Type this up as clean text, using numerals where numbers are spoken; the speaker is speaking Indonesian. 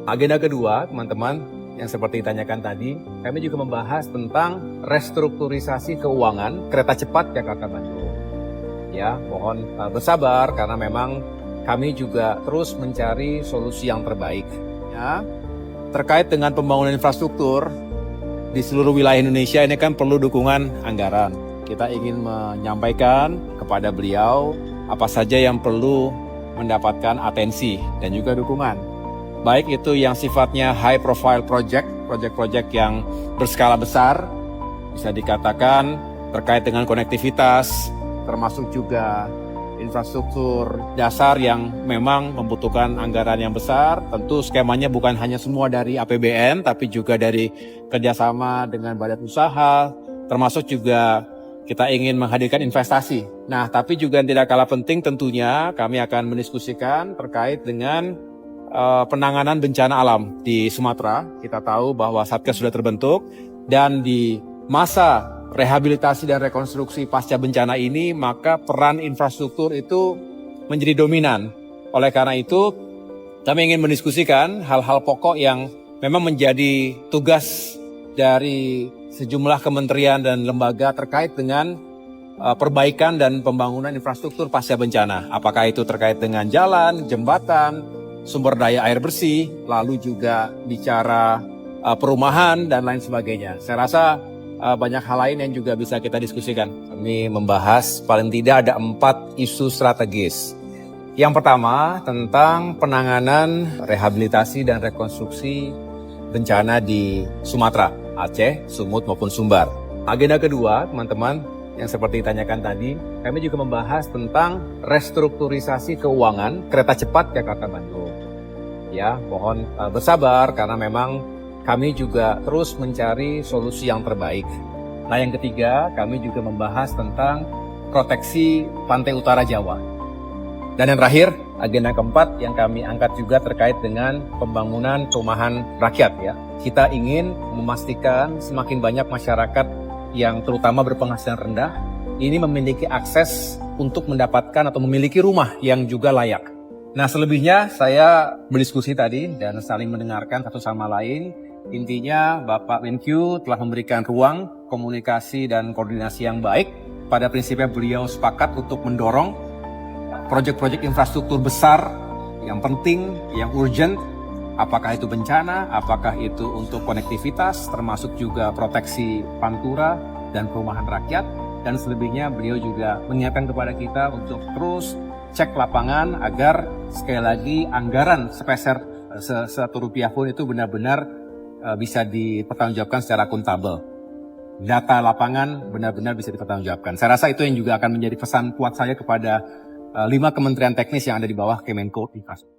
Agenda kedua, teman-teman, yang seperti ditanyakan tadi, kami juga membahas tentang restrukturisasi keuangan kereta cepat Jakarta Bandung. Ya, mohon bersabar karena memang kami juga terus mencari solusi yang terbaik. Ya, terkait dengan pembangunan infrastruktur di seluruh wilayah Indonesia ini kan perlu dukungan anggaran. Kita ingin menyampaikan kepada beliau apa saja yang perlu mendapatkan atensi dan juga dukungan. Baik itu yang sifatnya high profile project yang berskala besar, bisa dikatakan terkait dengan konektivitas, termasuk juga infrastruktur dasar yang memang membutuhkan anggaran yang besar. Tentu skemanya bukan hanya semua dari APBN, tapi juga dari kerjasama dengan badan usaha, termasuk juga kita ingin menghadirkan investasi. Nah, tapi juga yang tidak kalah penting tentunya kami akan mendiskusikan terkait dengan penanganan bencana alam di Sumatera. Kita tahu bahwa Satgas sudah terbentuk dan di masa rehabilitasi dan rekonstruksi pasca bencana ini, maka peran infrastruktur itu menjadi dominan. Oleh karena itu, kami ingin mendiskusikan hal-hal pokok yang memang menjadi tugas dari sejumlah kementerian dan lembaga terkait dengan perbaikan dan pembangunan infrastruktur pasca bencana. Apakah itu terkait dengan jalan, jembatan, sumber daya air bersih, lalu juga bicara perumahan dan lain sebagainya. Saya rasa banyak hal lain yang juga bisa kita diskusikan. Kami membahas paling tidak ada 4 isu strategis. Yang pertama tentang penanganan rehabilitasi dan rekonstruksi bencana di Sumatera, Aceh, Sumut maupun Sumbar. Agenda kedua, teman-teman, yang seperti ditanyakan tadi, kami juga membahas tentang restrukturisasi keuangan kereta cepat Jakarta Bandung. Ya, mohon bersabar karena memang kami juga terus mencari solusi yang terbaik. Nah, yang ketiga, kami juga membahas tentang proteksi pantai utara Jawa. Dan yang terakhir, agenda keempat yang kami angkat juga terkait dengan pembangunan perumahan rakyat. Ya, kita ingin memastikan semakin banyak masyarakat yang terutama berpenghasilan rendah ini memiliki akses untuk mendapatkan atau memiliki rumah yang juga layak. Nah, selebihnya saya berdiskusi tadi dan saling mendengarkan satu sama lain. Intinya Bapak Menkyu telah memberikan ruang komunikasi dan koordinasi yang baik. Pada prinsipnya beliau sepakat untuk mendorong proyek-proyek infrastruktur besar yang penting, yang urgent. Apakah itu bencana, apakah itu untuk konektivitas, termasuk juga proteksi pantura dan perumahan rakyat. Dan selebihnya beliau juga mengingatkan kepada kita untuk terus cek lapangan agar sekali lagi anggaran sepeser satu rupiah pun itu benar-benar bisa dipertanggungjawabkan secara akuntabel. Data lapangan benar-benar bisa dipertanggungjawabkan. Saya rasa itu yang juga akan menjadi pesan kuat saya kepada 5 kementerian teknis yang ada di bawah Kemenko Infrastruktur.